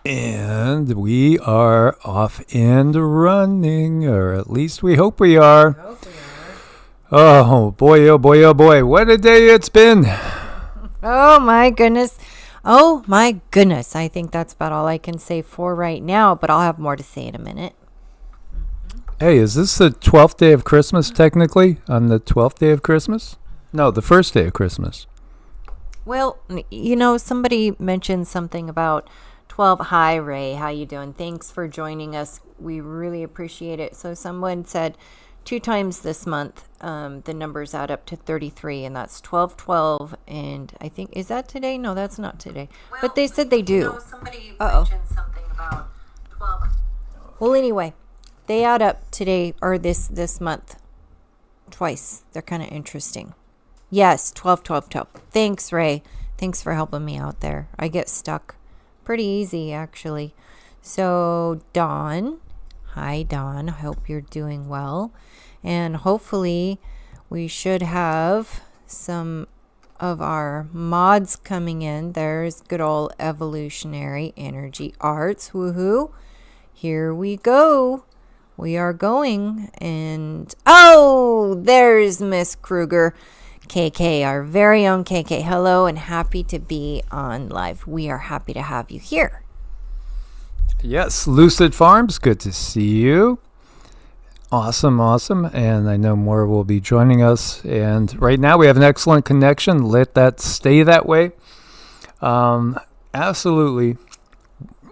And we are off and running, or at least we hope we are. Oh boy, oh boy, oh boy. What a day it's been. Oh my goodness. Oh my goodness. I think that's about all I can say for right now, but I'll have more to say in a minute. Hey, is this the 12th day of Christmas technically? On the 12th day of Christmas? No, the first day of Christmas. Well, somebody mentioned something about 12. Hi, Ray. How you doing? Thanks for joining us. We really appreciate it. So someone said 2 times this month, the numbers add up to 33, and that's 1212. And I think, is that today? No, that's not today. Well, but they said they do. Somebody mentioned something about 12. Well, anyway, they add up today or this month twice. They're kind of interesting. Yes, 12, 12, 12. Thanks, Ray. Thanks for helping me out there. I get stuck pretty easy, actually. So, Dawn. Hi, Dawn. Hope you're doing well. And hopefully we should have some of our mods coming in. There's good old Evolutionary Energy Arts. Woohoo. Here we go. We are going. And, oh, there's Miss Kruger. KK, our very own KK. Hello and happy to be on live. We are happy to have you here. Yes, Lucid Farms, good to see you. Awesome. And I know more will be joining us. And right now we have an excellent connection. Let that stay that way. Absolutely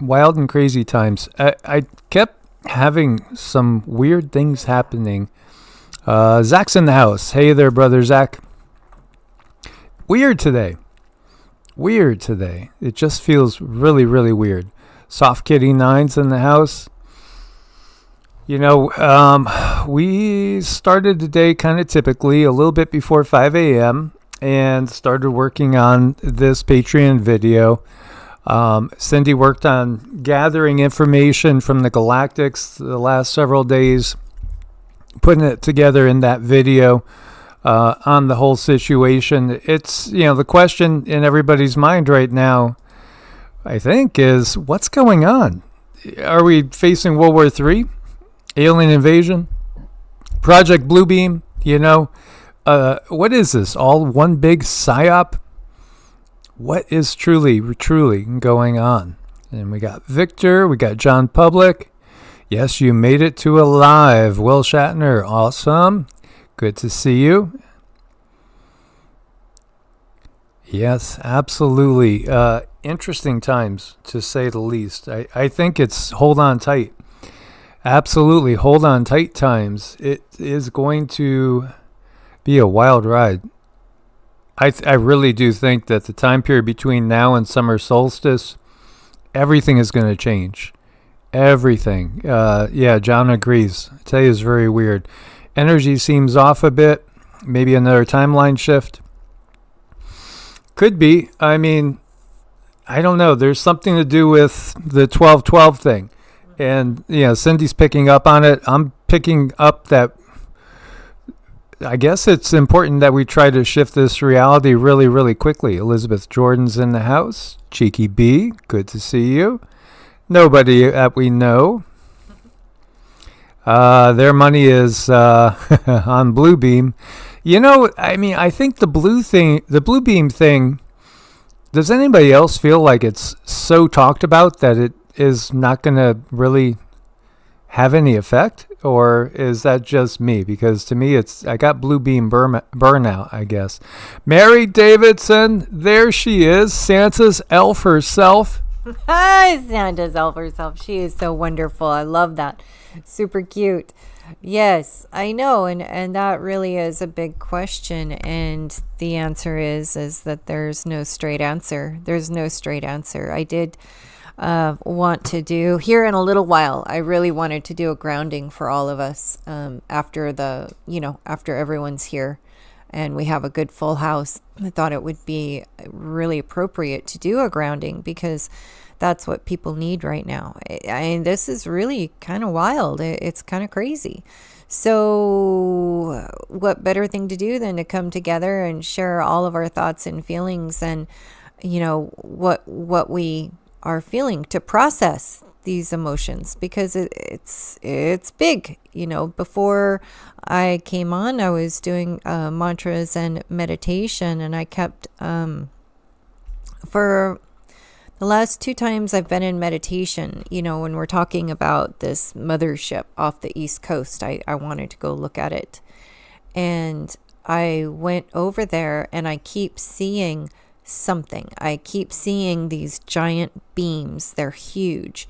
wild and crazy times. I kept having some weird things happening. Zach's in the house. Hey there, brother Zach. Weird today. It just feels really, really weird. Soft Kitty 9's in the house. We started the day kind of typically a little bit before 5 a.m. and started working on this Patreon video. Cindy worked on gathering information from the Galactics the last several days, putting it together in that video. On the whole situation. It's, the question in everybody's mind right now, I think, is what's going on? Are we facing World War III? Alien invasion? Project Bluebeam? What is this? All one big psyop? What is truly going on? And we got Victor, we got John Public. Yes, you made it to a live. Will Shatner, awesome. Good to see you. Yes, absolutely. Interesting times, to say the least. I think it's hold on tight. Absolutely, hold on tight times. It is going to be a wild ride. I really do think that the time period between now and summer solstice, everything is going to change. Everything. Yeah, John agrees. Today is very weird. Energy seems off a bit. Maybe another timeline shift. Could be. I mean, I don't know. There's something to do with the 12-12 thing. And, Cindy's picking up on it. I'm picking up that I guess it's important that we try to shift this reality really, really quickly. Elizabeth Jordan's in the house. Cheeky B, good to see you. Nobody that we know. Their money is on Bluebeam. I think the Bluebeam thing, does anybody else feel like it's so talked about that it is not going to really have any effect? Or is that just me? Because to me, I got Bluebeam burnout, I guess. Mary Davidson, there she is, Santa's elf herself. Hi, Santa's elf herself. She is so wonderful. I love that. Super cute. Yes, I know. And that really is a big question. And the answer is that there's no straight answer. There's no straight answer. I did want to do here in a little while. I really wanted to do a grounding for all of us after after everyone's here and we have a good full house. I thought it would be really appropriate to do a grounding because that's what people need right now. This is really kind of wild. It's kind of crazy. So what better thing to do than to come together and share all of our thoughts and feelings and what we are feeling, to process these emotions, because it's big. Before I came on, I was doing mantras and meditation, and I kept for the last 2 times I've been in meditation, when we're talking about this mothership off the East Coast, I wanted to go look at it. And I went over there, and I keep seeing something. I keep seeing these giant beams. They're huge,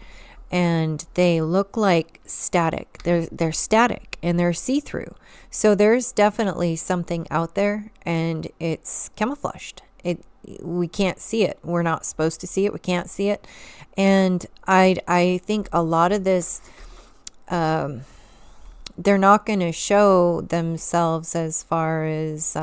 and they look like static. They're static, and they're see-through. So there's definitely something out there, and it's camouflaged. We can't see it. We're not supposed to see it. We can't see it. And I think a lot of this, they're not going to show themselves as far as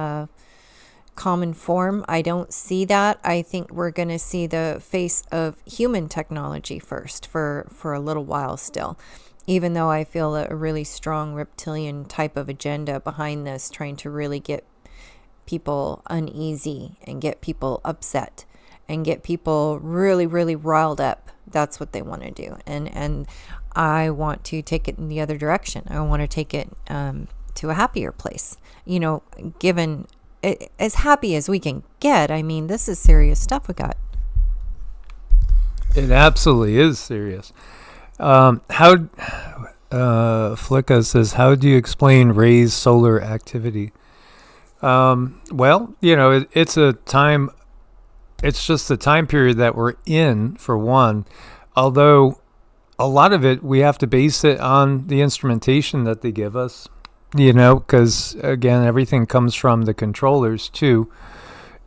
common form. I don't see that. I think we're going to see the face of human technology first for a little while still, even though I feel a really strong reptilian type of agenda behind this, trying to really get people uneasy and get people upset and get people really, really riled up. That's what they want to do. And I want to take it in the other direction. I want to take it to a happier place, given as happy as we can get. I mean, this is serious stuff we got. It absolutely is serious. Flicka says, how do you explain Ray's solar activity? Well, it's a time, it's just the time period that we're in, for one, although a lot of it, we have to base it on the instrumentation that they give us, because again, everything comes from the controllers too.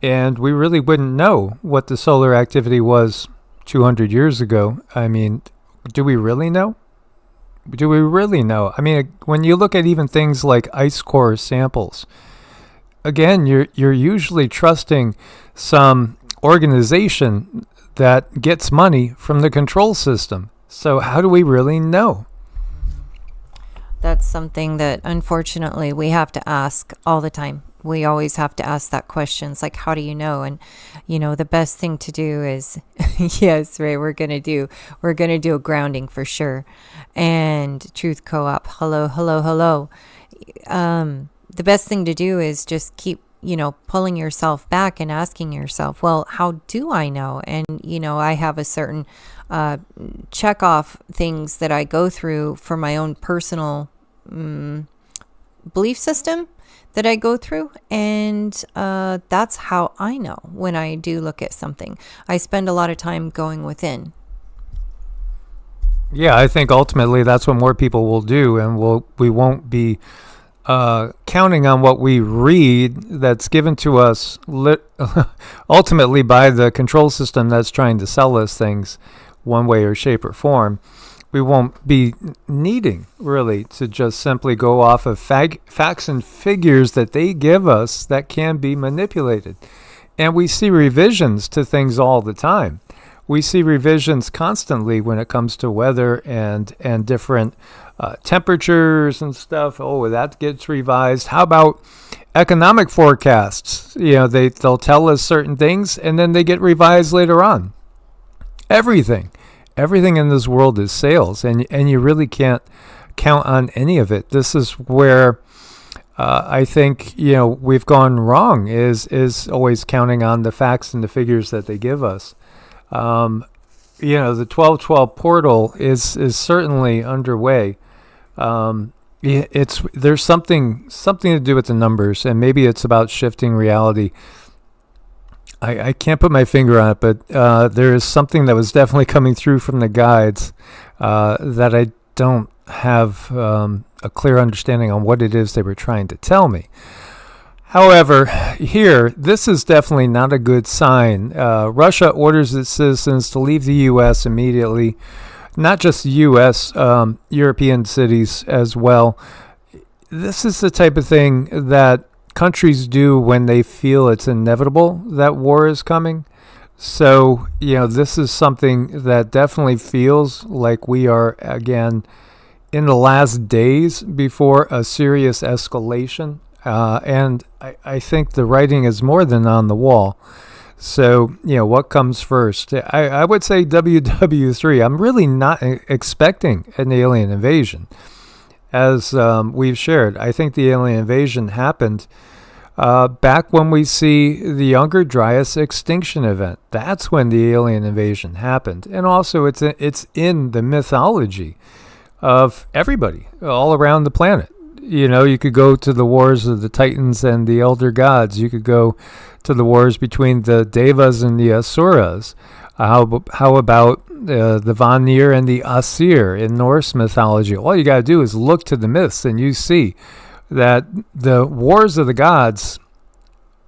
And we really wouldn't know what the solar activity was 200 years ago. I mean, do we really know? Do we really know? I mean, when you look at even things like ice core samples, again, you're usually trusting some organization that gets money from the control system. So how do we really know? That's something that, unfortunately, we have to ask all the time. We always have to ask that question. It's like, how do you know? And, the best thing to do is, yes, Ray, we're going to do a grounding for sure. And Truth Co-op, hello. The best thing to do is just keep, pulling yourself back and asking yourself, well, how do I know? And, I have a certain check off things that I go through for my own personal belief system that I go through. And that's how I know when I do look at something. I spend a lot of time going within. Yeah, I think ultimately that's what more people will do, and we won't be counting on what we read that's given to us ultimately by the control system that's trying to sell us things one way or shape or form. We won't be needing really to just simply go off of facts and figures that they give us that can be manipulated. And we see revisions to things all the time. We see revisions constantly when it comes to weather and different temperatures and stuff. Oh, that gets revised. How about economic forecasts? They'll tell us certain things and then they get revised later on. Everything in this world is sales, and you really can't count on any of it. This is where I think we've gone wrong. Is always counting on the facts and the figures that they give us. The 1212 portal is certainly underway. There's something to do with the numbers, and maybe it's about shifting reality. I can't put my finger on it, but there is something that was definitely coming through from the guides that I don't have a clear understanding on what it is they were trying to tell me. However, this is definitely not a good sign. Russia orders its citizens to leave the U.S. immediately. Not just the U.S., European cities as well. This is the type of thing that countries do when they feel it's inevitable that war is coming. So, this is something that definitely feels like we are, again, in the last days before a serious escalation. And I think the writing is more than on the wall. So, what comes first? I would say WW3. I'm really not expecting an alien invasion. As we've shared, I think the alien invasion happened back when we see the Younger Dryas extinction event. That's when the alien invasion happened. And also, it's in the mythology of everybody all around the planet. You could go to the wars of the Titans and the Elder Gods. You could go to the wars between the Devas and the Asuras. How about the Vanir and the Asir in Norse mythology? All you got to do is look to the myths, and you see that the wars of the gods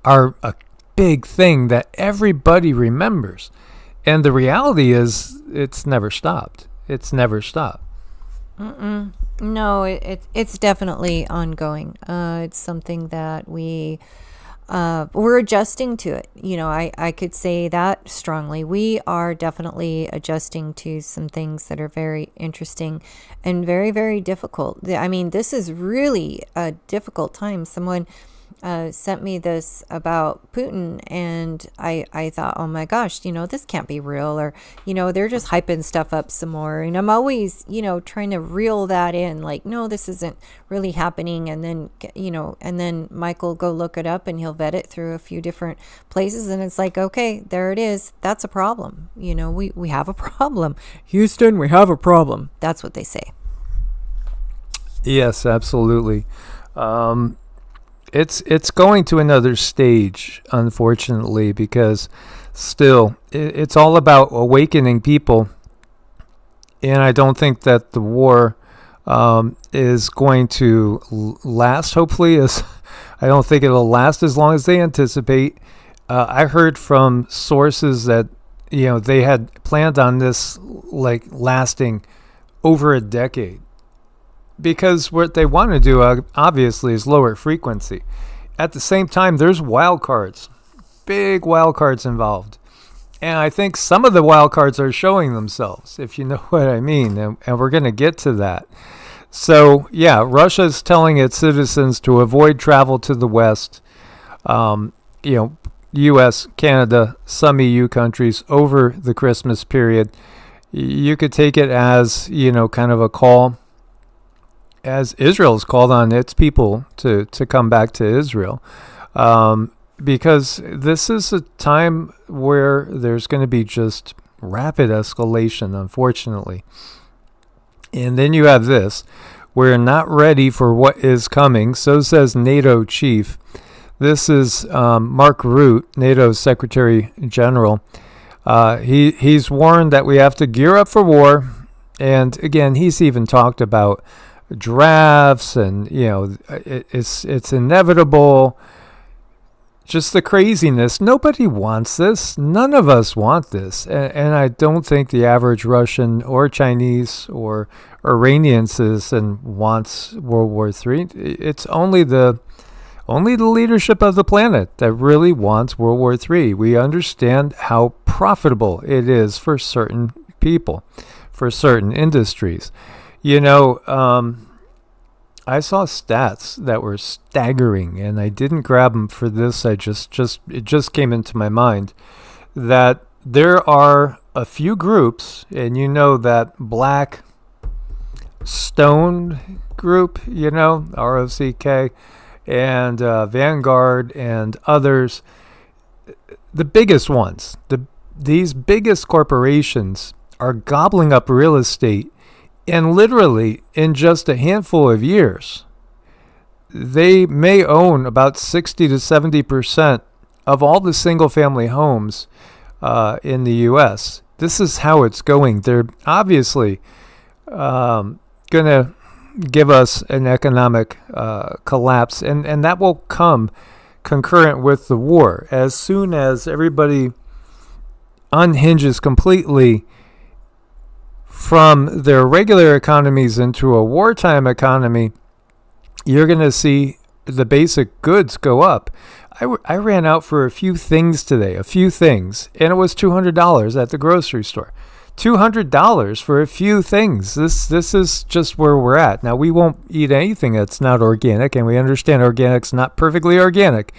are a big thing that everybody remembers. And the reality is, it's never stopped. It's never stopped. No, it's definitely ongoing. It's something that we're adjusting to it. I could say that strongly. We are definitely adjusting to some things that are very interesting and very, very difficult. I mean, this is really a difficult time. Someone sent me this about Putin, and I thought, oh my gosh, this can't be real, or they're just hyping stuff up some more. And I'm always trying to reel that in, like, no, this isn't really happening. And then and then Michael go look it up, and he'll vet it through a few different places, and it's like, okay, there it is. That's a problem. We have a problem. Houston, we have a problem. That's what they say. Yes, absolutely. It's going to another stage, unfortunately, because still it's all about awakening people, and I don't think that the war is going to last. Hopefully, I don't think it'll last as long as they anticipate. I heard from sources that they had planned on this lasting over a decade. Because what they want to do, obviously, is lower frequency. At the same time, there's wild cards, big wild cards involved. And I think some of the wild cards are showing themselves, if you know what I mean. And we're going to get to that. So, yeah, Russia's telling its citizens to avoid travel to the West. U.S., Canada, some EU countries over the Christmas period. You could take it as, kind of a call, as Israel's called on its people to come back to Israel, because this is a time where there's going to be just rapid escalation, unfortunately. And then you have this. We're not ready for what is coming, so says NATO chief. This is Mark Rutte, NATO's Secretary General. He's warned that we have to gear up for war. And again, he's even talked about drafts, and it's inevitable. Just the craziness. Nobody wants this. None of us want this, and I don't think the average Russian or Chinese or Iranian citizen wants World War III. It's only the leadership of the planet that really wants World War III. We understand how profitable it is for certain people, for certain industries. I saw stats that were staggering, and I didn't grab them for this. It just came into my mind that there are a few groups, and that Black Stone group, ROCK, and Vanguard and others, the biggest ones, these biggest corporations are gobbling up real estate. And literally, in just a handful of years, they may own about 60 to 70% of all the single-family homes in the U.S. This is how it's going. They're obviously going to give us an economic collapse, and that will come concurrent with the war. As soon as everybody unhinges completely from their regular economies into a wartime economy, you're going to see the basic goods go up. I ran out for a few things today, and it was $200 at the grocery store. $200 for a few things. This is just where we're at. Now, we won't eat anything that's not organic, and we understand organic's not perfectly organic,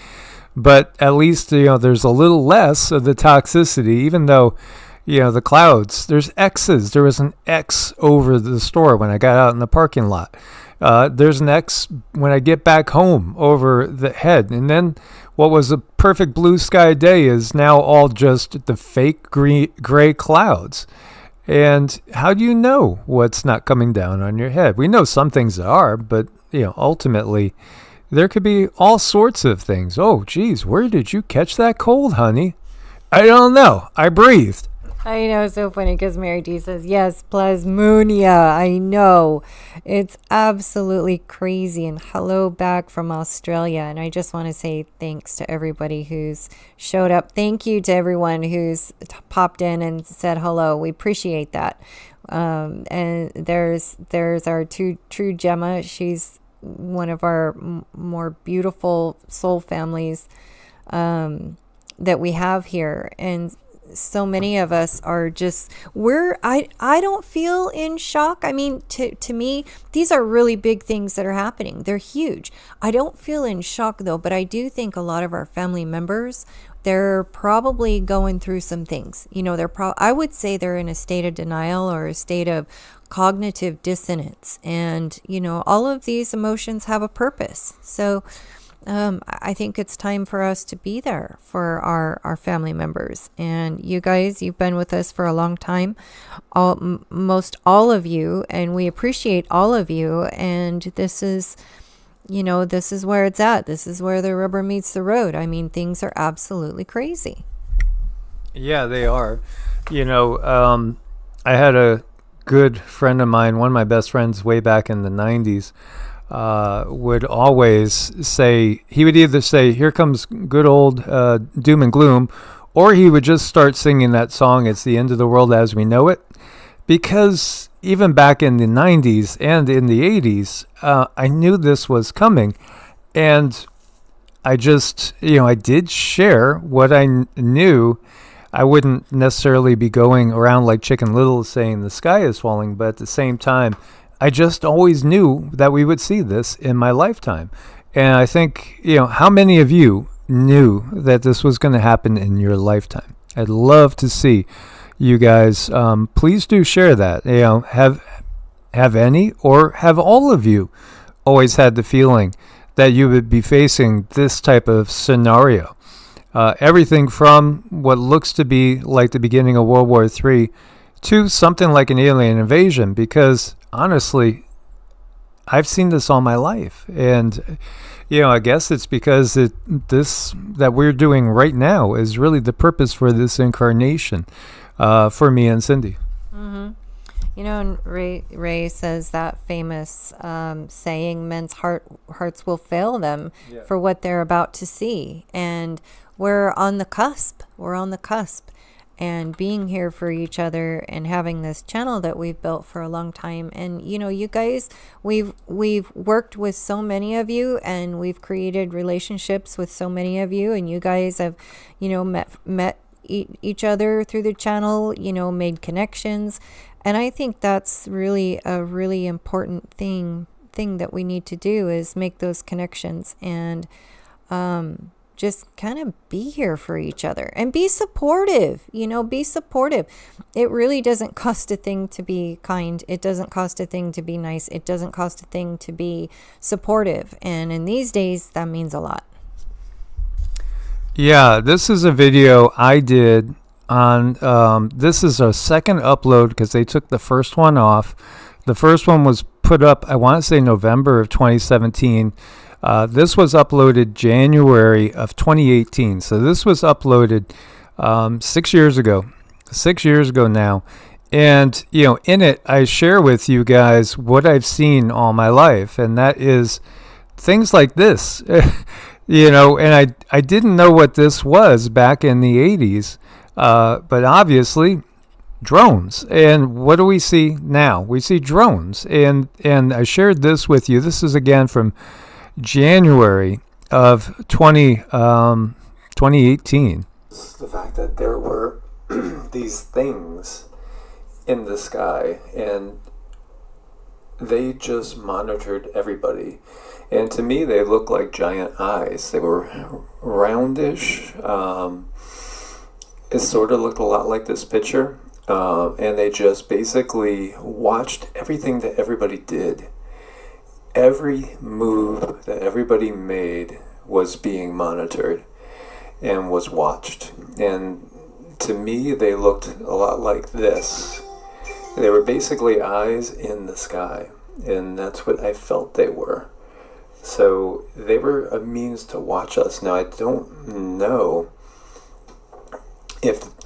but at least, there's a little less of the toxicity, even though, the clouds, there's X's. There was an X over the store when I got out in the parking lot. There's an X when I get back home over the head. And then what was a perfect blue sky day is now all just the fake gray clouds. And how do you know what's not coming down on your head? We know some things are, but, ultimately, there could be all sorts of things. Oh, geez, where did you catch that cold, honey? I don't know. I breathed. I know, it's so funny because Mary D says, yes, plasmonia. I know. It's absolutely crazy. And hello back from Australia. And I just want to say thanks to everybody who's showed up. Thank you to everyone who's popped in and said hello. We appreciate that. And there's our true Gemma. She's one of our more beautiful soul families that we have here. And so many of us are just, I don't feel in shock. I mean, to me, these are really big things that are happening. They're huge. I don't feel in shock though, but I do think a lot of our family members, they're probably going through some things. I would say they're in a state of denial or a state of cognitive dissonance. And, all of these emotions have a purpose. So I think it's time for us to be there for our family members. And you guys, you've been with us for a long time, most all of you, and we appreciate all of you. And this is, this is where it's at. This is where the rubber meets the road. I mean, things are absolutely crazy. Yeah, they are. I had a good friend of mine, one of my best friends way back in the 90s, would always say, he would either say, here comes good old doom and gloom, or he would just start singing that song, It's the End of the World as We Know It. Because even back in the 90s and in the 80s, I knew this was coming. And I just, I did share what I knew. I wouldn't necessarily be going around like Chicken Little saying the sky is falling, but at the same time, I just always knew that we would see this in my lifetime. And I think, how many of you knew that this was going to happen in your lifetime? I'd love to see you guys. Please do share that. Have any or have all of you always had the feeling that you would be facing this type of scenario? Everything from what looks to be like the beginning of World War III to something like an alien invasion, because honestly, I've seen this all my life. And, I guess it's because this that we're doing right now is really the purpose for this incarnation for me and Cindy. Mm-hmm. And Ray says that famous saying, men's hearts will fail them for what they're about to see. And we're on the cusp. And being here for each other and having this channel that we've built for a long time. And, you guys, we've worked with so many of you, and we've created relationships with so many of you. And you guys have, met each other through the channel, made connections. And I think that's really a really important thing that we need to do is make those connections and, just kind of be here for each other and be supportive, be supportive. It really doesn't cost a thing to be kind. It doesn't cost a thing to be nice. It doesn't cost a thing to be supportive. And in these days, that means a lot. Yeah, this is a video I did on, this is a second upload because they took the first one off. The first one was put up, I want to say November of 2017. This was uploaded January of 2018. So this was uploaded 6 years ago. 6 years ago now. And, in it, I share with you guys what I've seen all my life. And that is things like this. And I didn't know what this was back in the 80s. But obviously, drones. And what do we see now? We see drones. And I shared this with you. This is again from January of 2018. The fact that there were these things in the sky, and they just monitored everybody. And to me, they looked like giant eyes. They were roundish. It sort of looked a lot like this picture. And they just basically watched everything that everybody did. Every move that everybody made was being monitored and was watched. And to me, they looked a lot like this. They were basically eyes in the sky, and that's what I felt they were. So they were a means to watch us. Now, I don't know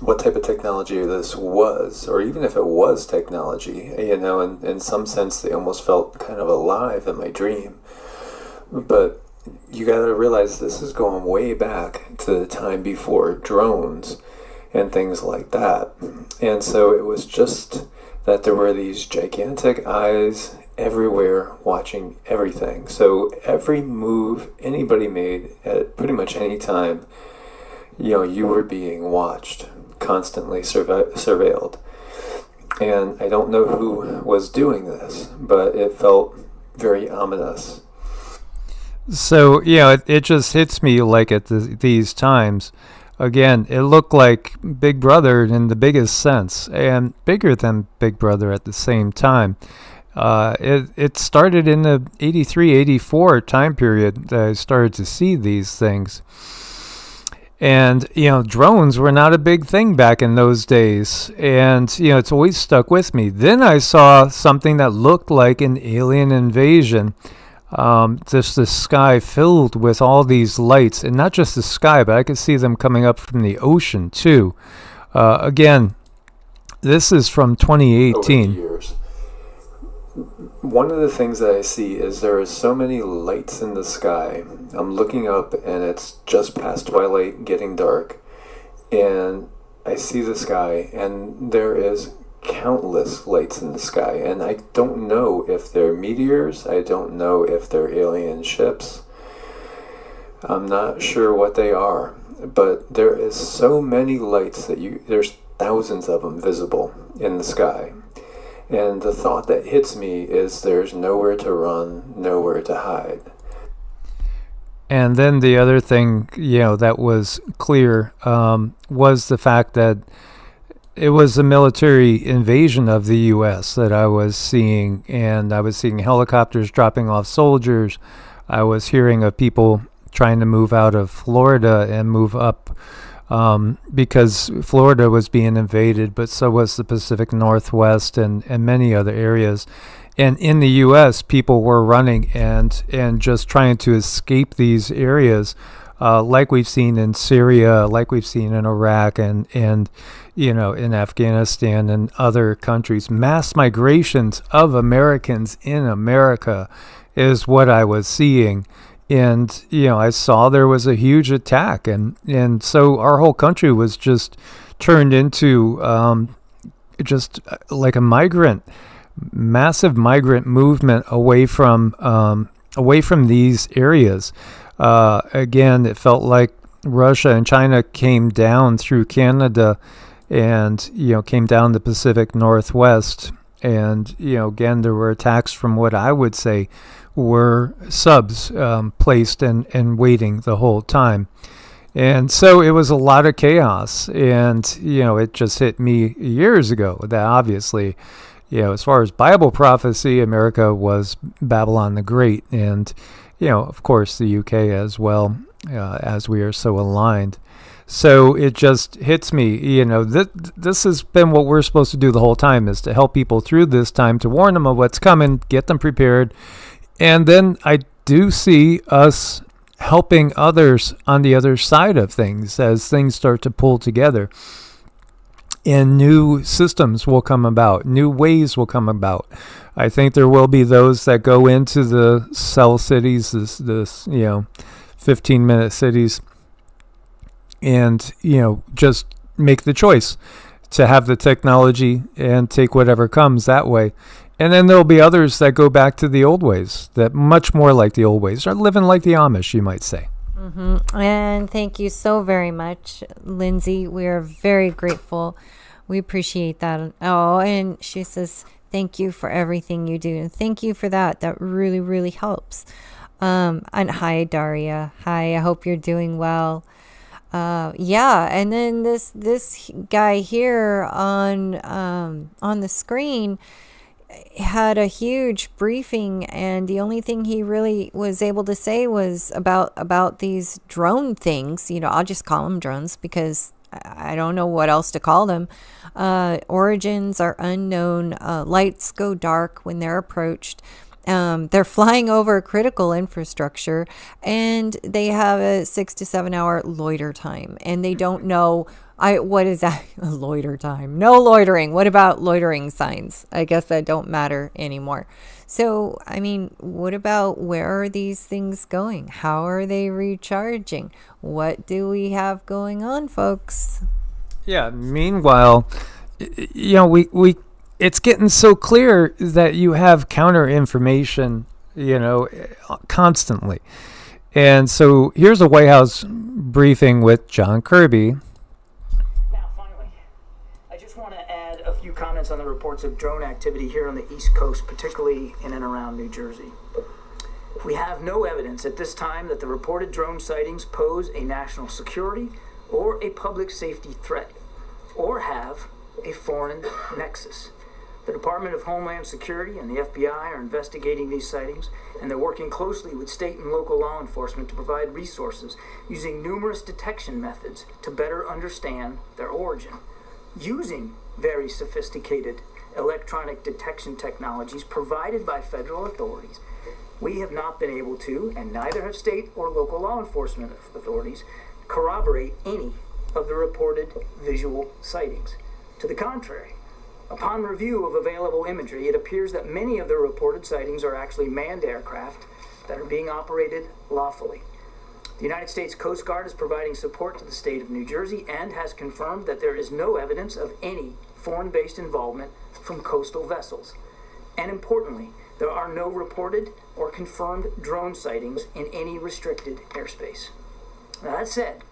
what type of technology this was, or even if it was technology. In some sense, they almost felt kind of alive in my dream. But you got to realize this is going way back to the time before drones and things like that. And so it was just that there were these gigantic eyes everywhere watching everything. So every move anybody made at pretty much any time, you were being watched, constantly surveilled. And I don't know who was doing this, but it felt very ominous. So, it just hits me like at these times. Again, it looked like Big Brother in the biggest sense, and bigger than Big Brother at the same time. It started in the 83, 84 time period that I started to see these things. And, drones were not a big thing back in those days. And, it's always stuck with me. Then I saw something that looked like an alien invasion. Just the sky filled with all these lights. And not just the sky, but I could see them coming up from the ocean, too. Again, this is from 2018. Over the years. One of the things that I see is there are so many lights in the sky. I'm looking up and it's just past twilight, getting dark, and I see the sky and there is countless lights in the sky, and I don't know if they're meteors, I don't know if they're alien ships. I'm not sure what they are, but there is so many lights that there's thousands of them visible in the sky. And the thought that hits me is there's nowhere to run, nowhere to hide. And then the other thing, that was clear was the fact that it was a military invasion of the U.S. that I was seeing. And I was seeing helicopters dropping off soldiers. I was hearing of people trying to move out of Florida and move up because Florida was being invaded, but so was the Pacific Northwest and many other areas. And in the U.S., people were running and just trying to escape these areas, like we've seen in Syria, like we've seen in Iraq, and in Afghanistan and other countries. Mass migrations of Americans in America is what I was seeing. And, I saw there was a huge attack. And so our whole country was just turned into just like a massive migrant movement away from these areas. Again, it felt like Russia and China came down through Canada and, came down the Pacific Northwest. And, again, there were attacks from what I would say were subs placed and waiting the whole time. And so it was a lot of chaos. And, it just hit me years ago that obviously, as far as Bible prophecy, America was Babylon the Great. And, of course, the UK as well, as we are so aligned. So it just hits me, this has been what we're supposed to do the whole time, is to help people through this time, to warn them of what's coming, get them prepared. And then I do see us helping others on the other side of things as things start to pull together. And new systems will come about, new ways will come about. I think there will be those that go into the cell cities, this 15-minute cities, and, just make the choice to have the technology and take whatever comes that way. And then there'll be others that go back to the old ways, that much more like the old ways, are living like the Amish, you might say. Mm-hmm. And thank you so very much, Lindsay. We are very grateful. We appreciate that. Oh, and she says, Thank you for everything you do. And thank you for that. That really, really helps. And hi, Daria. Hi, I hope you're doing well. Yeah, and then this guy here on the screen had a huge briefing, and the only thing he really was able to say was about these drone things. I'll just call them drones because I don't know what else to call them. Origins are unknown. Lights go dark when they're approached. They're flying over critical infrastructure, and they have a 6 to 7 hour loiter time, and they don't know what is that? Loiter time? No loitering. What about loitering signs? I guess that don't matter anymore. So, I mean, what about where are these things going? How are they recharging? What do we have going on, folks? Yeah. Meanwhile, we it's getting so clear that you have counter information, constantly. And so here's a White House briefing with John Kirby. Now, finally, I just want to add a few comments on the reports of drone activity here on the East Coast, particularly in and around New Jersey. We have no evidence at this time that the reported drone sightings pose a national security or a public safety threat, or have a foreign nexus. The Department of Homeland Security and the FBI are investigating these sightings, and they're working closely with state and local law enforcement to provide resources using numerous detection methods to better understand their origin. Using very sophisticated electronic detection technologies provided by federal authorities, we have not been able to, and neither have state or local law enforcement authorities, corroborate any of the reported visual sightings. To the contrary, upon review of available imagery, it appears that many of the reported sightings are actually manned aircraft that are being operated lawfully. The United States Coast Guard is providing support to the state of New Jersey and has confirmed that there is no evidence of any foreign-based involvement from coastal vessels. And importantly, there are no reported or confirmed drone sightings in any restricted airspace. Now, that said,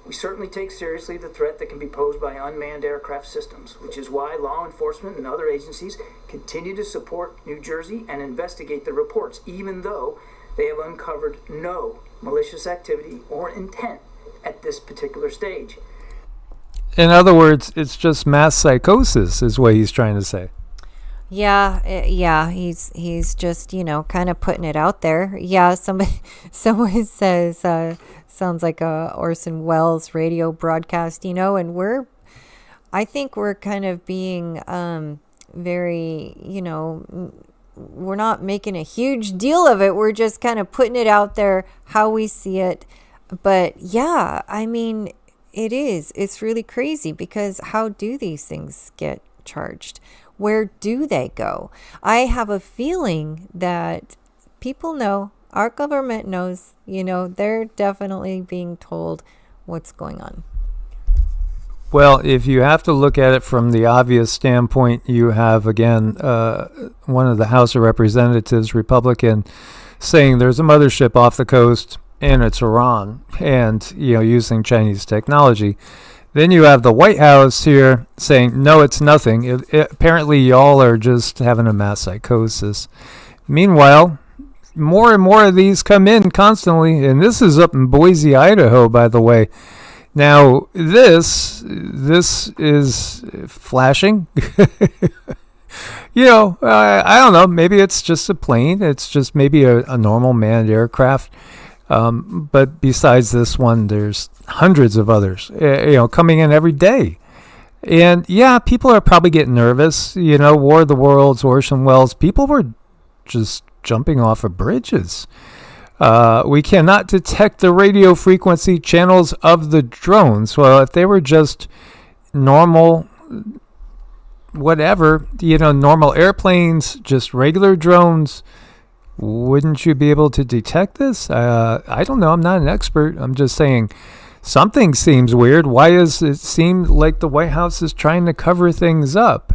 we certainly take seriously the threat that can be posed by unmanned aircraft systems, which is why law enforcement and other agencies continue to support New Jersey and investigate the reports, even though they have uncovered no malicious activity or intent at this particular stage. In other words, it's just mass psychosis is what he's trying to say. Yeah, he's just, kind of putting it out there. Yeah, someone says, sounds like a Orson Welles radio broadcast, and I think we're kind of being very, we're not making a huge deal of it. We're just kind of putting it out there how we see it. But yeah, I mean, it's really crazy, because how do these things get charged? Where do they go? I have a feeling that people know, our government knows, they're definitely being told what's going on. Well, if you have to look at it from the obvious standpoint, you have, again, one of the House of Representatives, Republican, saying there's a mothership off the coast and it's Iran, and, using Chinese technology. Then you have the White House here saying, no, it's nothing. Apparently, y'all are just having a mass psychosis. Meanwhile, more and more of these come in constantly, and this is up in Boise, Idaho, by the way. Now, this is flashing. I don't know. Maybe it's just a plane. It's just maybe a normal manned aircraft. But besides this one, there's hundreds of others, coming in every day. And yeah, people are probably getting nervous. War of the Worlds, Orson Welles, people were just jumping off of bridges. We cannot detect the radio frequency channels of the drones. Well, if they were just normal, whatever, normal airplanes, just regular drones, wouldn't you be able to detect this? I don't know. I'm not an expert. I'm just saying something seems weird. Why does it seem like the White House is trying to cover things up?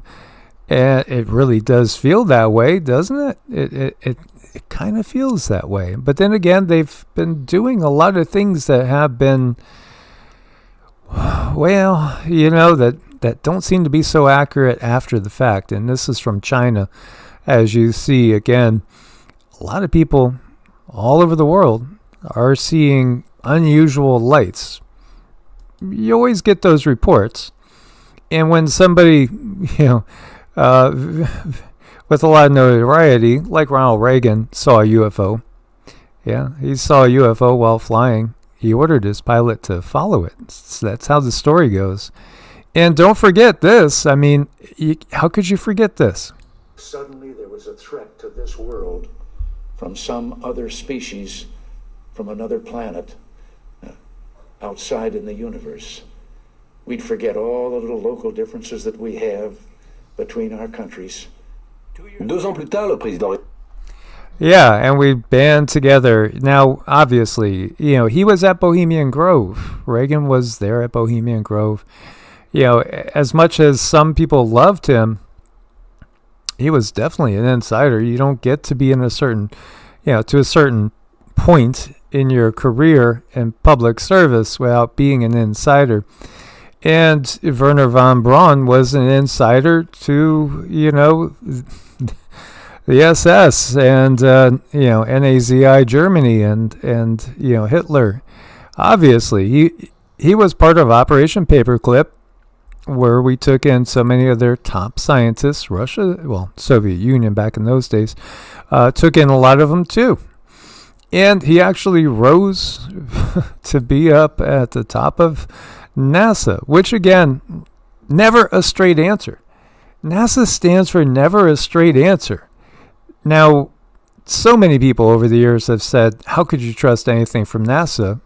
And it really does feel that way, doesn't it? It kind of feels that way. But then again, they've been doing a lot of things that have been, that that don't seem to be so accurate after the fact. And this is from China. As you see, again, a lot of people all over the world are seeing unusual lights. You always get those reports. And when somebody, with a lot of notoriety, like Ronald Reagan, saw a UFO. Yeah, he saw a UFO while flying. He ordered his pilot to follow it. So that's how the story goes. And don't forget this. I mean, how could you forget this? Suddenly there was a threat to this world from some other species, from another planet, outside in the universe. We'd forget all the little local differences that we have between our countries. 2 ans plus tard, le président... Yeah, and we band together. Now, obviously, he was at Bohemian Grove. Reagan was there at Bohemian Grove. As much as some people loved him, he was definitely an insider. You don't get to be in a certain, to a certain point in your career in public service without being an insider. And Werner von Braun was an insider to, the SS and, Nazi Germany and Hitler. Obviously, he was part of Operation Paperclip, where we took in so many of their top scientists. Soviet Union back in those days, took in a lot of them too. And he actually rose to be up at the top of NASA, which again, never a straight answer. NASA stands for never a straight answer. Now, so many people over the years have said, how could you trust anything from NASA?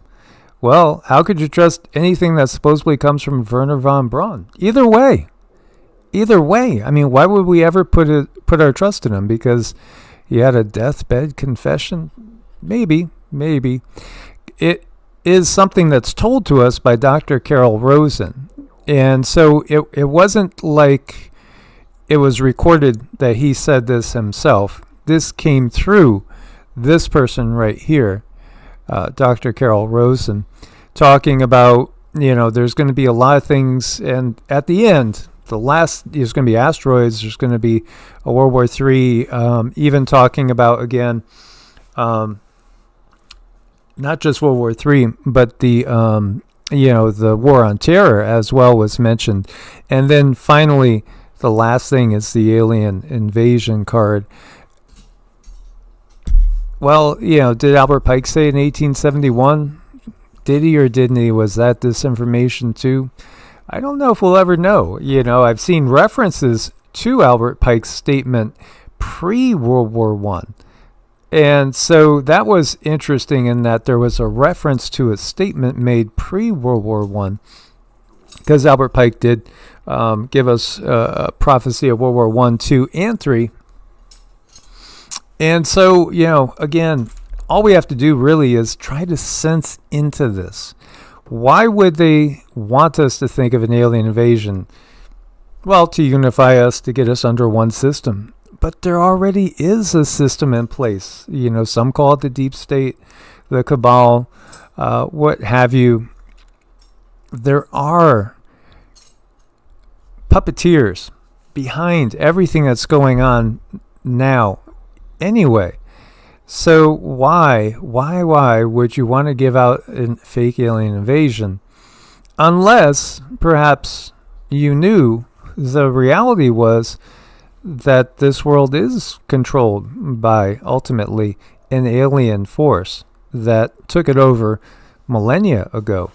Well, how could you trust anything that supposedly comes from Werner von Braun? Either way. I mean, why would we ever put our trust in him? Because he had a deathbed confession? Maybe. It is something that's told to us by Dr. Carol Rosen. And so it wasn't like it was recorded that he said this himself. This came through this person right here, Dr. Carol Rosen, talking about, there's going to be a lot of things. And at the end, there's going to be asteroids. There's going to be a World War III, even talking about, again, not just World War III, but the War on Terror as well was mentioned. And then finally, the last thing is the alien invasion card. Well, did Albert Pike say in 1871? Did he or didn't he? Was that disinformation too? I don't know if we'll ever know. I've seen references to Albert Pike's statement pre-World War I. And so that was interesting in that there was a reference to a statement made pre-World War I. Because Albert Pike did give us a prophecy of World War I, II, and III. And so, again, all we have to do really is try to sense into this. Why would they want us to think of an alien invasion? Well, to unify us, to get us under one system. But there already is a system in place. Some call it the deep state, the cabal, what have you. There are puppeteers behind everything that's going on now anyway. So why would you want to give out a fake alien invasion unless perhaps you knew the reality was that this world is controlled by ultimately an alien force that took it over millennia ago,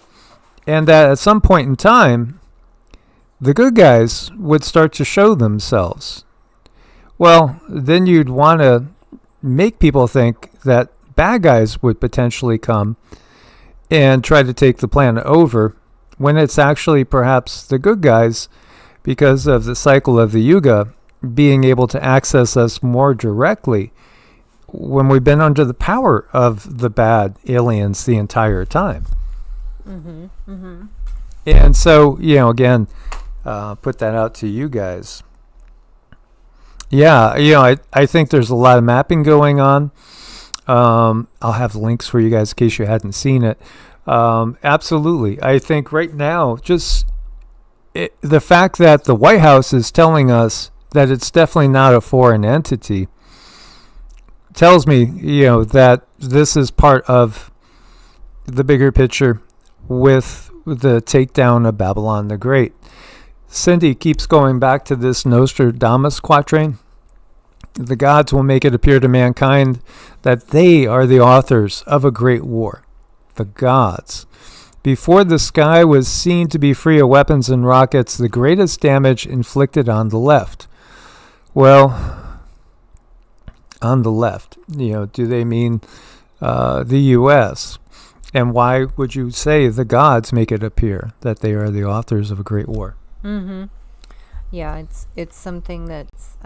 and that at some point in time the good guys would start to show themselves. Well, then you'd want to make people think that bad guys would potentially come and try to take the planet over, when it's actually perhaps the good guys, because of the cycle of the Yuga, being able to access us more directly when we've been under the power of the bad aliens the entire time. And so, again, put that out to you guys. Yeah, I think there's a lot of mapping going on. I'll have links for you guys in case you hadn't seen it. Absolutely. I think right now, just the fact that the White House is telling us that it's definitely not a foreign entity tells me, that this is part of the bigger picture with the takedown of Babylon the Great. Cindy keeps going back to this Nostradamus quatrain. The gods will make it appear to mankind that they are the authors of a great war. The gods. Before the sky was seen to be free of weapons and rockets, the greatest damage inflicted on the left. Well, on the left, do they mean the U.S.? And why would you say the gods make it appear that they are the authors of a great war? Mm-hmm. Yeah, it's something that's,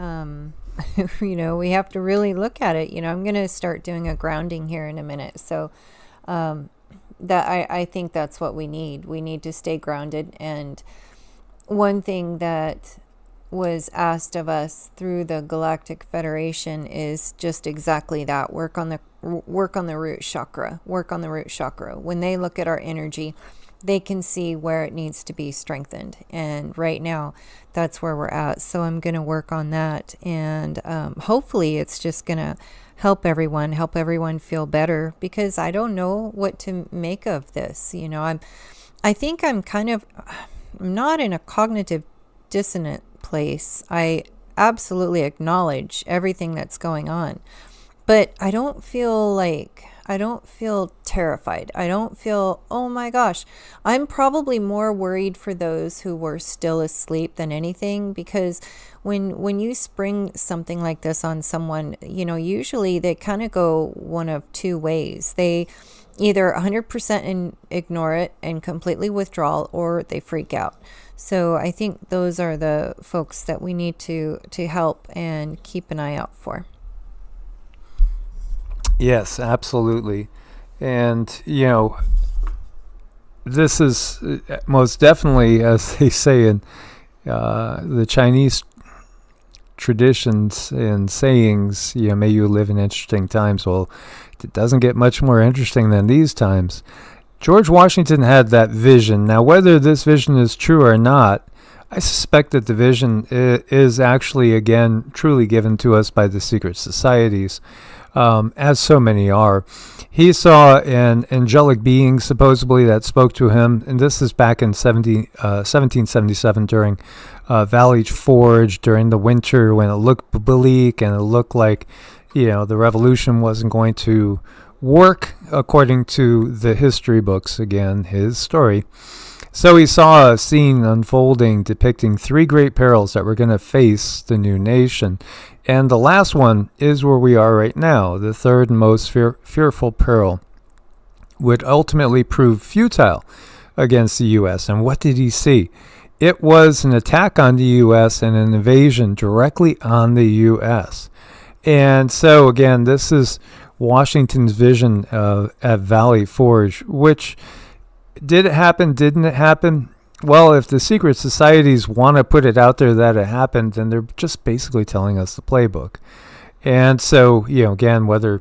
we have to really look at it. I'm going to start doing a grounding here in a minute. So that I think that's what we need. We need to stay grounded. And one thing that was asked of us through the Galactic Federation is just exactly that. Work on the root chakra. Work on the root chakra. When they look at our energy, they can see where it needs to be strengthened. And right now, that's where we're at. So I'm going to work on that. And hopefully it's just going to help everyone feel better, because I don't know what to make of this. I think I'm not in a cognitive dissonant place. I absolutely acknowledge everything that's going on, but I don't feel terrified. I don't feel, oh my gosh. I'm probably more worried for those who were still asleep than anything, because when you spring something like this on someone, usually they kind of go one of two ways. They either 100% ignore it and completely withdraw, or they freak out. So I think those are the folks that we need to help and keep an eye out for. Yes, absolutely. And, this is most definitely, as they say in the Chinese traditions and sayings, may you live in interesting times. Well, it doesn't get much more interesting than these times. George Washington had that vision. Now, whether this vision is true or not, I suspect that the vision is actually, again, truly given to us by the secret societies, as so many are. He saw an angelic being, supposedly, that spoke to him, and this is back in 1777 during Valley Forge, during the winter when it looked bleak and it looked like, the revolution wasn't going to work according to the history books, again, his story. So he saw a scene unfolding depicting three great perils that were going to face the new nation. And the last one is where we are right now. The third and most fearful peril would ultimately prove futile against the U.S. And what did he see? It was an attack on the U.S. and an invasion directly on the U.S. And so, again, this is Washington's vision at Valley Forge, which, did it happen? Didn't it happen? Well, if the secret societies want to put it out there that it happened, then they're just basically telling us the playbook. And so, again, whether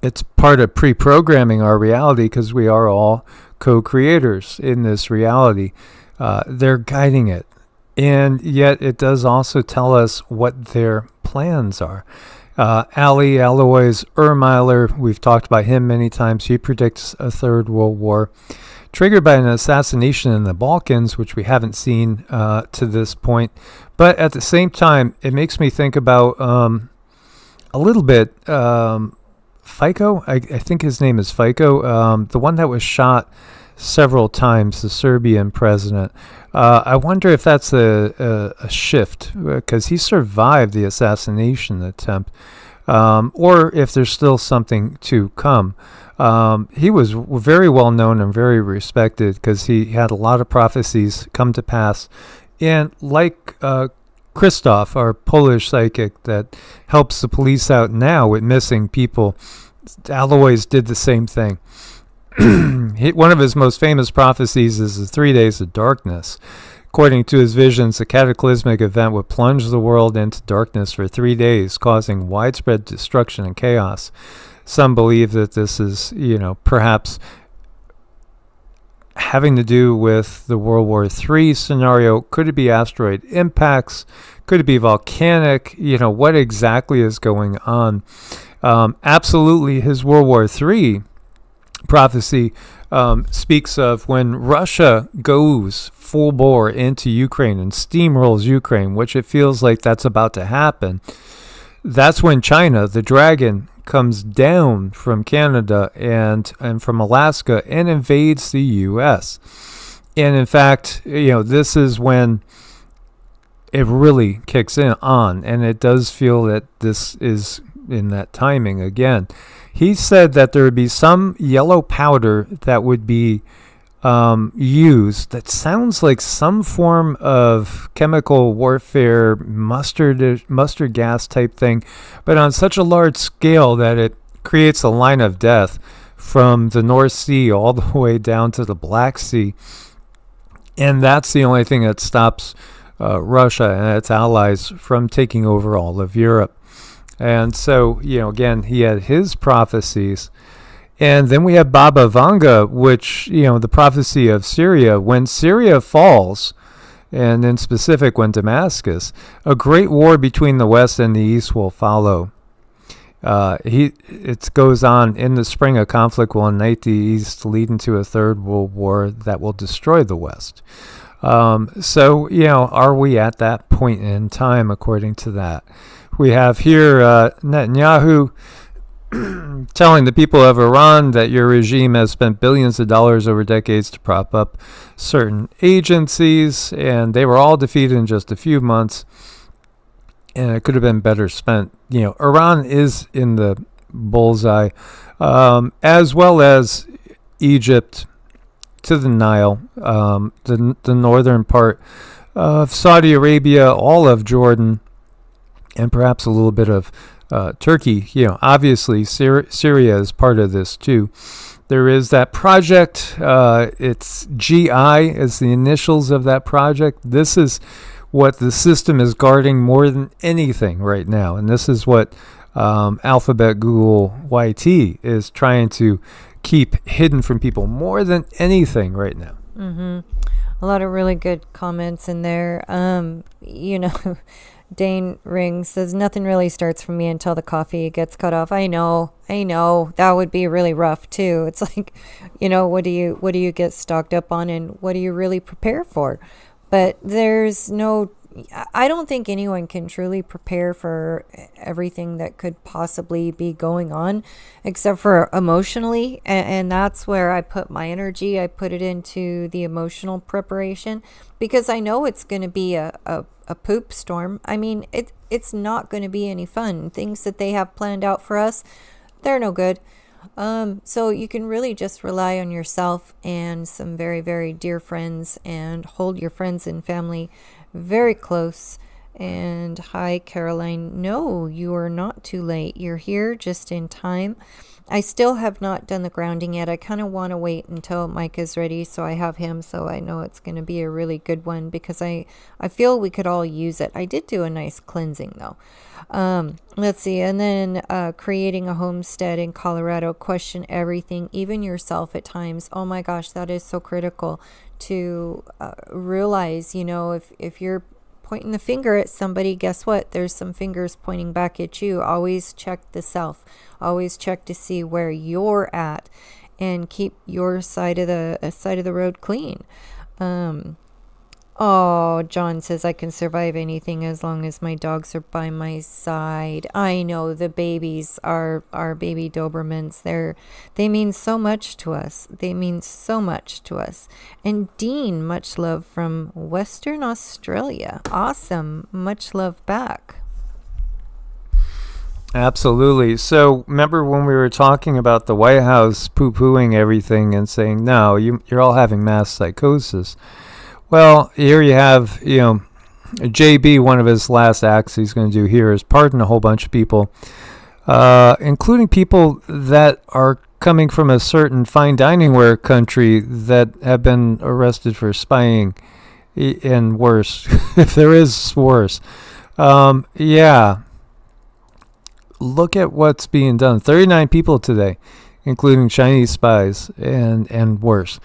it's part of pre-programming our reality, because we are all co-creators in this reality, they're guiding it. And yet it does also tell us what their plans are. Alois Ermeiler, we've talked about him many times. He predicts a third world war triggered by an assassination in the Balkans, which we haven't seen to this point. But at the same time, it makes me think about a little bit Fico. I think his name is Fico, the one that was shot several times, the Serbian president. I wonder if that's a shift, because he survived the assassination attempt, or if there's still something to come. He was very well known and very respected because he had a lot of prophecies come to pass. And like Christoph, our Polish psychic that helps the police out now with missing people, Alois did the same thing. One of his most famous prophecies is the 3 days of darkness. According to his visions, a cataclysmic event would plunge the world into darkness for 3 days, causing widespread destruction and chaos. Some believe that this is, perhaps having to do with the World War III scenario. Could it be asteroid impacts? Could it be volcanic? What exactly is going on? Absolutely, his World War III prophecy speaks of when Russia goes full bore into Ukraine and steamrolls Ukraine, which it feels like that's about to happen. That's when China, the dragon, comes down from Canada and from Alaska and invades the U.S. And in fact, this is when it really kicks in on, and it does feel that this is in that timing again. He said that there would be some yellow powder that would be used that sounds like some form of chemical warfare, mustard gas type thing, but on such a large scale that it creates a line of death from the North Sea all the way down to the Black Sea. And that's the only thing that stops Russia and its allies from taking over all of Europe. And so, again, he had his prophecies. And then we have Baba Vanga, which, the prophecy of Syria. When Syria falls, and in specific when Damascus, a great war between the West and the East will follow. It goes on in the spring, a conflict will unite the East, leading to a third world war that will destroy the West. So, are we at that point in time according to that? We have here Netanyahu telling the people of Iran that your regime has spent billions of dollars over decades to prop up certain agencies, and they were all defeated in just a few months, and it could have been better spent. Iran is in the bullseye, as well as Egypt to the Nile, the northern part of Saudi Arabia, all of Jordan, and perhaps a little bit of Turkey. Obviously Syria is part of this too. There is that project. It's GI as the initials of that project. This is what the system is guarding more than anything right now, and this is what Alphabet, Google, YT is trying to keep hidden from people more than anything right now. A lot of really good comments in there. Dane Ring says, nothing really starts for me until the coffee gets cut off. I know. That would be really rough too. It's like, what do you get stocked up on, and what do you really prepare for? But I don't think anyone can truly prepare for everything that could possibly be going on, except for emotionally. And that's where I put my energy. I put it into the emotional preparation, because I know it's going to be a poop storm. I mean, it's not going to be any fun. Things that they have planned out for us, they're no good. So you can really just rely on yourself and some very, very dear friends, and hold your friends and family very close. And hi, Caroline. No, you are not too late. You're here just in time. I still have not done the grounding yet. I kind of want to wait until Mike is ready, so I have him, so I know it's going to be a really good one, because I feel we could all use it. I did do a nice cleansing though. Let's see. And then creating a homestead in Colorado, question everything, even yourself at times. Oh my gosh, that is so critical to realize, if you're pointing the finger at somebody, guess what? There's some fingers pointing back at you. Always check the self. Always check to see where you're at, and keep your side of the road clean. John says, I can survive anything as long as my dogs are by my side. I know the babies are our baby Dobermans. They mean so much to us. And Dean, much love from Western Australia. Awesome. Much love back. Absolutely. So remember when we were talking about the White House poo-pooing everything and saying, no, you're all having mass psychosis. Well, here you have, JB, one of his last acts he's going to do here is pardon a whole bunch of people, including people that are coming from a certain fine dining ware country that have been arrested for spying, and worse, if there is worse. Look at what's being done. 39 people today, including Chinese spies and worse.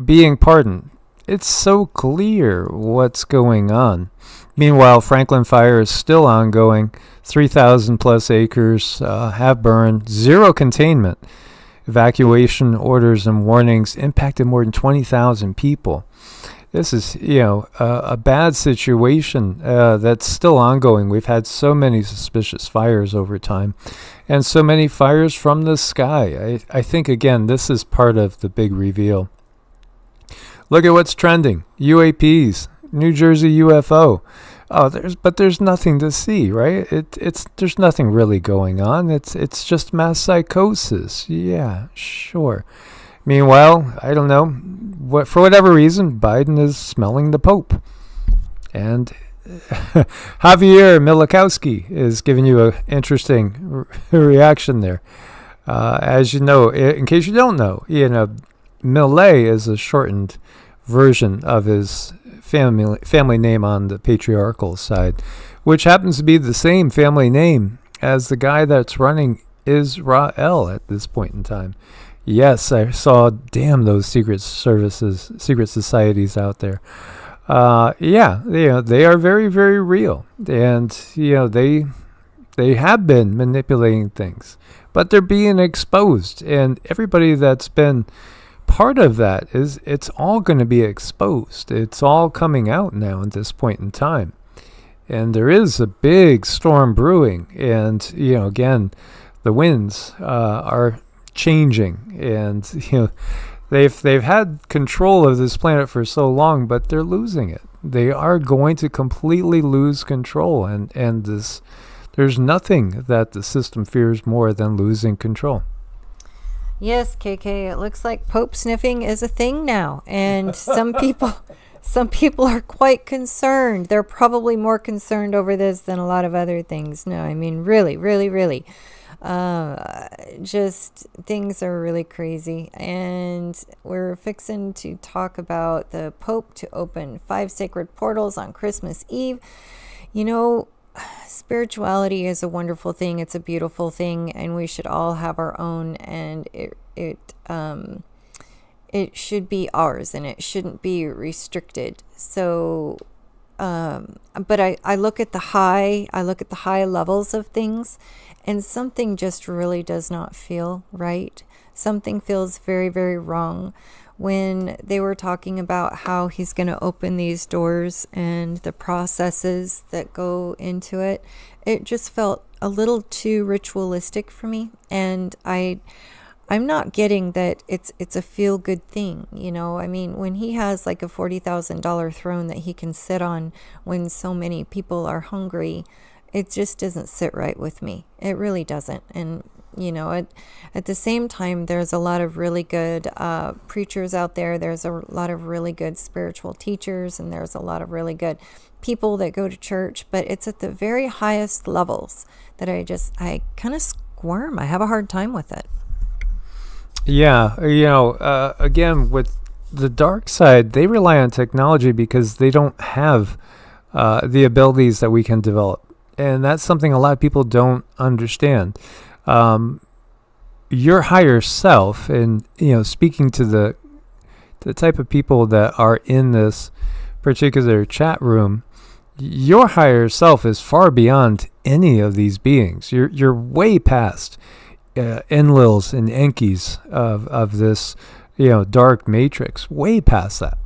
being pardoned. It's so clear what's going on. Meanwhile, Franklin fire is still ongoing. 3,000 plus acres have burned. Zero containment. Evacuation orders and warnings impacted more than 20,000 people. This is, a bad situation that's still ongoing. We've had so many suspicious fires over time and so many fires from the sky. I think, again, this is part of the big reveal. Look at what's trending. UAPs, New Jersey UFO. Oh, there's nothing to see, right? There's nothing really going on. It's just mass psychosis. Yeah, sure. Meanwhile, I don't know, for whatever reason, Biden is smelling the Pope. And Javier Milikowski is giving you an interesting reaction there. As you know, in case you don't know, Millet is a shortened version of his family name on the patriarchal side, which happens to be the same family name as the guy that's running Israel at this point in time. Yes, I saw, damn those secret societies out there. They are very, very real. And, they have been manipulating things, but they're being exposed. And everybody that's been part of that it's all going to be exposed. It's all coming out now at this point in time. And there is a big storm brewing. And, again, the winds are changing, and they've had control of this planet for so long, but they're losing it. They are going to completely lose control, and there's nothing that the system fears more than losing control. Yes, KK, it looks like Pope sniffing is a thing now, and some people are quite concerned. They're probably more concerned over this than a lot of other things. No, I mean, really, really, really. Just things are really crazy, and we're fixing to talk about the Pope to open 5 sacred portals on Christmas Eve. Spirituality is a wonderful thing. It's a beautiful thing, and we should all have our own, and it should be ours, and it shouldn't be restricted. So but I look at the high levels of things, and something just really does not feel right. Something feels very, very wrong. When they were talking about how he's going to open these doors and the processes that go into it, it just felt a little too ritualistic for me. And I'm not getting that it's a feel-good thing, I mean, when he has like a $40,000 throne that he can sit on when so many people are hungry, it just doesn't sit right with me. It really doesn't. And at the same time, there's a lot of really good preachers out there. There's a lot of really good spiritual teachers, and there's a lot of really good people that go to church. But it's at the very highest levels that I kind of squirm. I have a hard time with it. Yeah, again, with the dark side, they rely on technology because they don't have the abilities that we can develop. And that's something a lot of people don't understand. Your higher self, and speaking to the type of people that are in this particular chat room, your higher self is far beyond any of these beings. You're way past Enlils and Enkis of this dark matrix, way past that.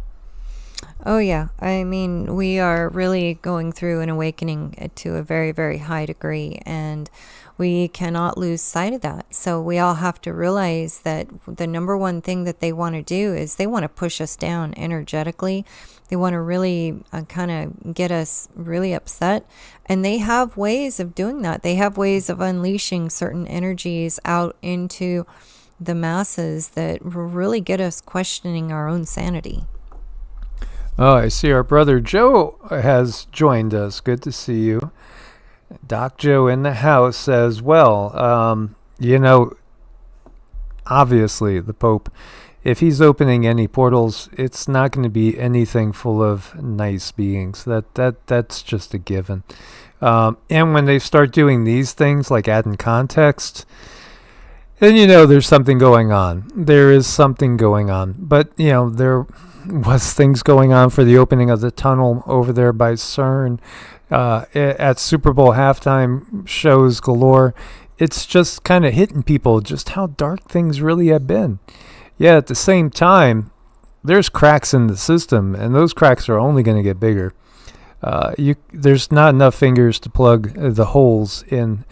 Oh, yeah. I mean, we are really going through an awakening to a very, very high degree, and we cannot lose sight of that. So we all have to realize that the number one thing that they want to do is they want to push us down energetically. They want to really kind of get us really upset. And they have ways of doing that. They have ways of unleashing certain energies out into the masses that will really get us questioning our own sanity. Oh, I see our brother Joe has joined us. Good to see you. Doc Joe in the house as well. Obviously the Pope, if he's opening any portals, it's not going to be anything full of nice beings. That's just a given. And when they start doing these things, like adding context, And there's something going on. There is something going on. But, there was things going on for the opening of the tunnel over there by CERN. At Super Bowl halftime shows galore. It's just kind of hitting people just how dark things really have been. Yeah, at the same time, there's cracks in the system, and those cracks are only going to get bigger. There's not enough fingers to plug the holes in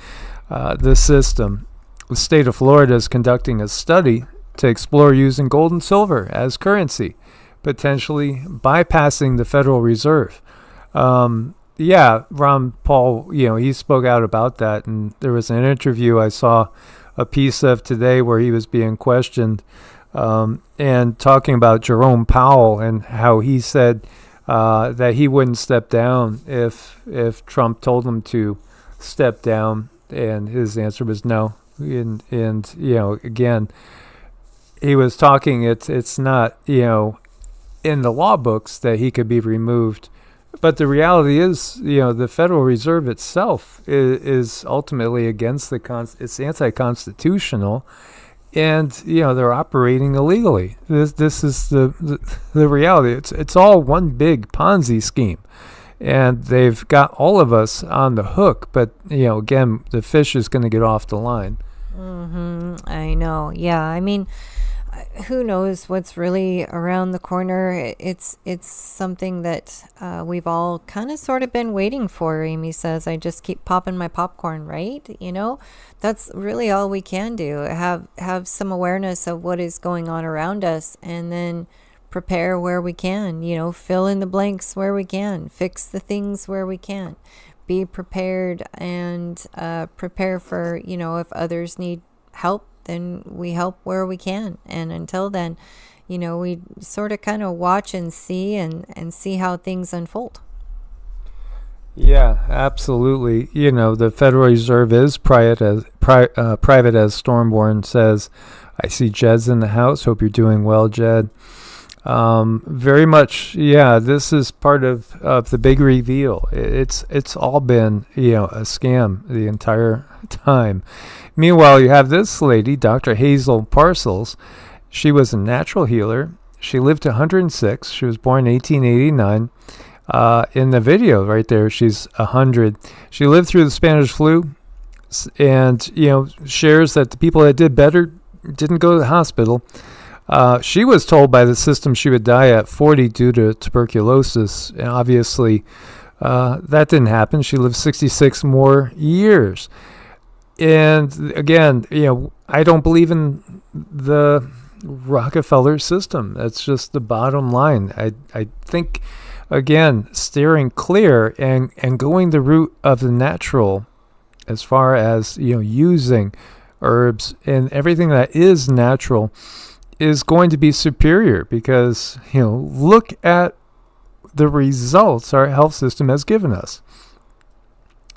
the system. The state of Florida is conducting a study to explore using gold and silver as currency, potentially bypassing the Federal Reserve. Yeah, Ron Paul, he spoke out about that, and there was an interview I saw a piece of today where he was being questioned and talking about Jerome Powell and how he said that he wouldn't step down if Trump told him to step down, and his answer was no. And again, he was talking. It's not in the law books that he could be removed, but the reality is the Federal Reserve itself is ultimately against it's anti-constitutional, and they're operating illegally. This is the reality. It's all one big Ponzi scheme. And they've got all of us on the hook, but again, the fish is going to get off the line. I know. Yeah, I mean, who knows what's really around the corner? It's something that we've all kind of sort of been waiting for. Amy says, I just keep popping my popcorn, right? That's really all we can do. Have some awareness of what is going on around us, and then prepare where we can, fill in the blanks where we can, fix the things where we can, be prepared, and prepare for, if others need help, then we help where we can. And until then, we sort of kind of watch and see and see how things unfold. Yeah, absolutely. The Federal Reserve is private, as Stormborn says. I see Jed's in the house. Hope you're doing well, Jed. Very much, yeah, this is part of the big reveal. It's all been, a scam the entire time. Meanwhile, you have this lady, Dr. Hazel Parcels. She was a natural healer. She lived to 106. She was born in 1889. In the video right there, she's 100. She lived through the Spanish flu, and, shares that the people that did better didn't go to the hospital. She was told by the system she would die at 40 due to tuberculosis. And obviously, that didn't happen. She lived 66 more years. And again, I don't believe in the Rockefeller system. That's just the bottom line. I think, again, steering clear and going the route of the natural as far as, using herbs and everything that is natural is going to be superior, because look at the results our health system has given us,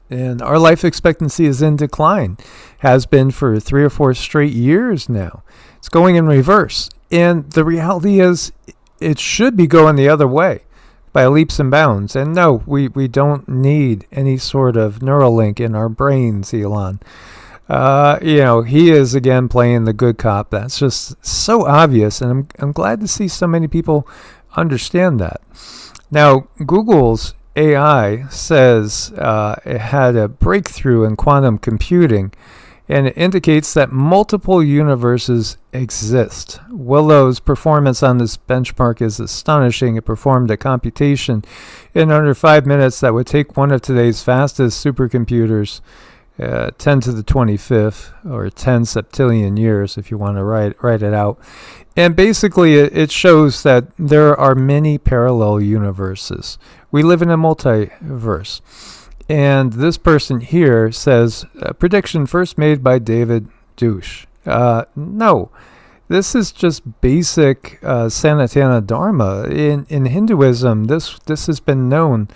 and our life expectancy is in decline, has been for 3 or 4 straight years now. It's going in reverse, and the reality is it should be going the other way by leaps and bounds. And no, we don't need any sort of Neuralink in our brains, Elon. He is again playing the good cop. That's just so obvious, and I'm glad to see so many people understand that. Now, Google's AI says it had a breakthrough in quantum computing, and it indicates that multiple universes exist. Willow's performance on this benchmark is astonishing. It performed a computation in under 5 minutes that would take one of today's fastest supercomputers 10 to the 25th, or 10 septillion years if you want to write it out. And basically it shows that there are many parallel universes. We live in a multiverse. And this person here says, a prediction first made by David Douche. No, this is just basic Sanatana Dharma. In Hinduism, this has been known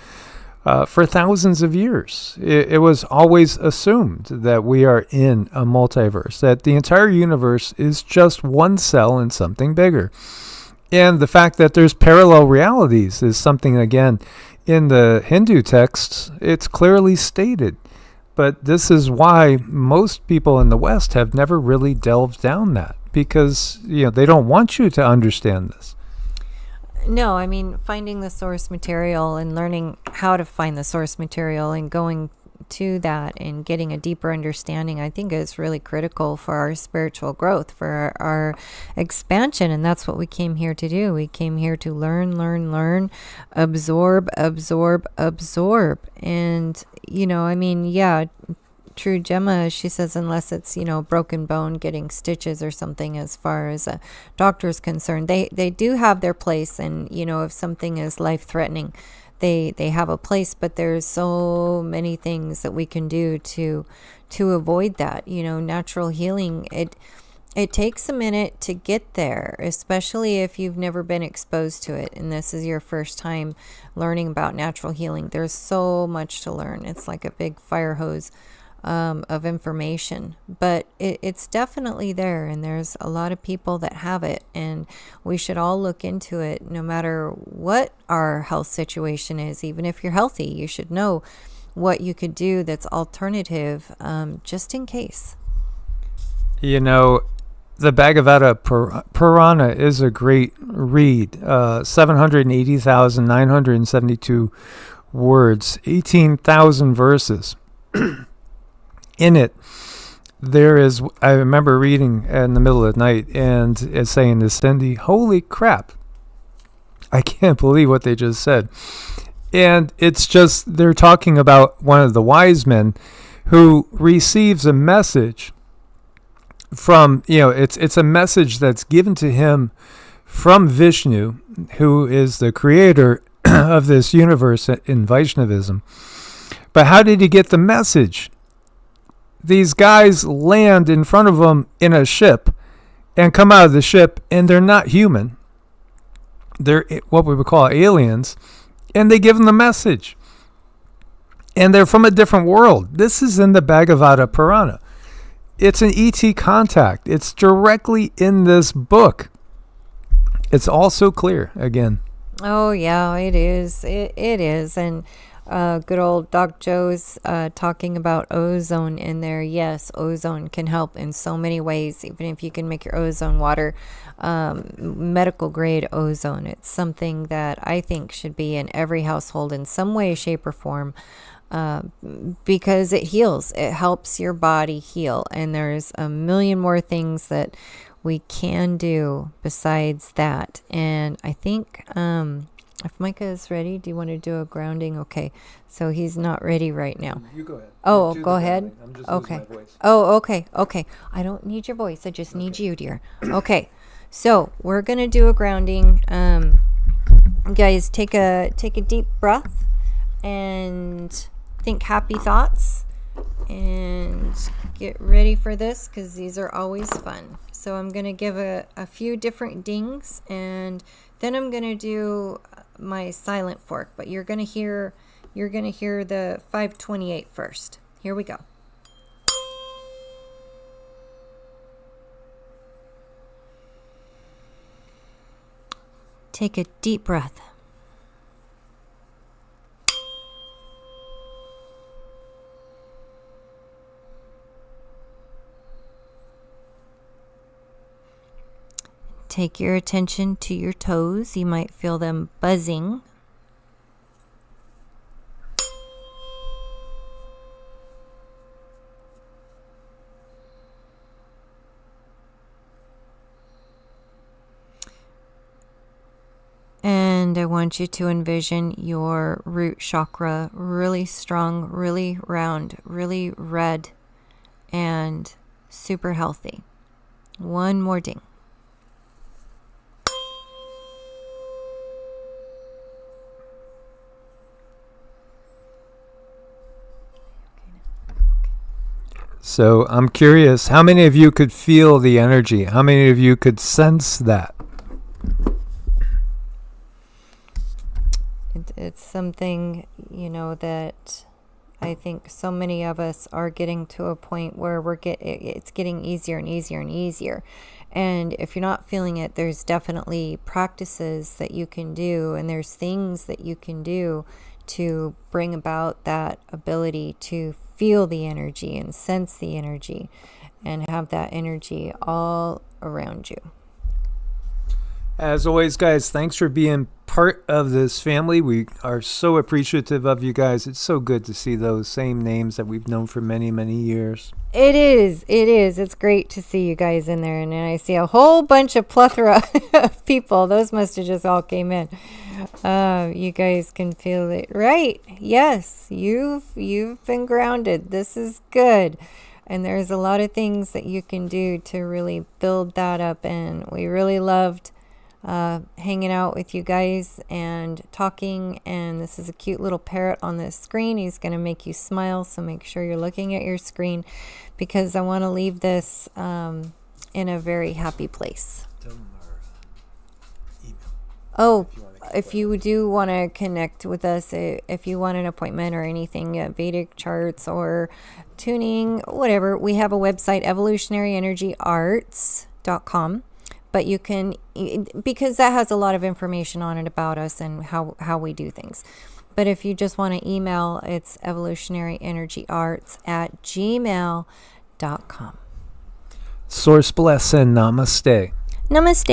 for thousands of years. It was always assumed that we are in a multiverse, that the entire universe is just one cell in something bigger. And the fact that there's parallel realities is something, again, in the Hindu texts, it's clearly stated. But this is why most people in the West have never really delved down that, because they don't want you to understand this. No, I mean, finding the source material and learning how to find the source material and going to that and getting a deeper understanding, I think is really critical for our spiritual growth, for our expansion. And that's what we came here to do. We came here to learn, absorb. And, I mean, yeah, True Gemma, she says, unless it's, broken bone, getting stitches or something, as far as a doctor is concerned, they do have their place. And, if something is life-threatening, they have a place, but there's so many things that we can do to avoid that. Natural healing, it takes a minute to get there, especially if you've never been exposed to it and this is your first time learning about natural healing. There's so much to learn. It's like a big fire hose of information, but it's definitely there, and there's a lot of people that have it, and we should all look into it. No matter what our health situation is, even if you're healthy, you should know what you could do that's alternative, just in case. The Bhagavata Purana is a great read. 780,972 words, 18,000 verses. In it, there is, I remember reading in the middle of the night, and it's saying to Cindy, holy crap, I can't believe what they just said. And it's just, they're talking about one of the wise men who receives a message from, it's a message that's given to him from Vishnu, who is the creator of this universe in Vaishnavism. But how did he get the message? These guys land in front of them in a ship and come out of the ship, and they're not human. They're what we would call aliens, and they give them the message. And they're from a different world. This is in the Bhagavata Purana. It's an ET contact. It's directly in this book. It's all so clear again. Oh, yeah, it is. It is. And good old Doc Joe's talking about ozone in there. Yes, ozone can help in so many ways, even if you can make your ozone water medical grade ozone. It's something that I think should be in every household in some way, shape, or form, because it heals. It helps your body heal. And there's a million more things that we can do besides that. And I think if Micah is ready, do you want to do a grounding? Okay. So he's not ready right now. You go ahead. Oh, go ahead. I'm just okay. losing my voice. Oh, okay. Okay. I don't need your voice. I just need you, dear. Okay. So we're going to do a grounding. Guys, take a deep breath and think happy thoughts and get ready for this, because these are always fun. So I'm going to give a few different dings, and then I'm going to do my silent fork, but you're going to hear the 528 first. Here we go. Take a deep breath. Take your attention to your toes. You might feel them buzzing. And I want you to envision your root chakra really strong, really round, really red, and super healthy. One more ding. So I'm curious, how many of you could feel the energy? How many of you could sense that? It's something, that I think so many of us are getting to a point where it's getting easier and easier and easier. And if you're not feeling it, there's definitely practices that you can do, and there's things that you can do to bring about that ability to feel the energy and sense the energy and have that energy all around you. As always, guys, thanks for being part of this family. We are so appreciative of you guys. It's so good to see those same names that we've known for many, many years. It is. It's great to see you guys in there. And then I see a whole bunch of plethora of people. Those must have just all came in. You guys can feel it. Right. Yes, you've been grounded. This is good. And there's a lot of things that you can do to really build that up. And we really loved hanging out with you guys and talking. And this is a cute little parrot on this screen. He's going to make you smile, so make sure you're looking at your screen, because I want to leave this in a very happy place. Oh, if you do want to connect with us, if you want an appointment or anything, Vedic charts or tuning, whatever, we have a website, evolutionaryenergyarts.com. But you can, because that has a lot of information on it about us and how we do things. But if you just want to email, it's evolutionaryenergyarts@gmail.com. Source bless and namaste. Namaste.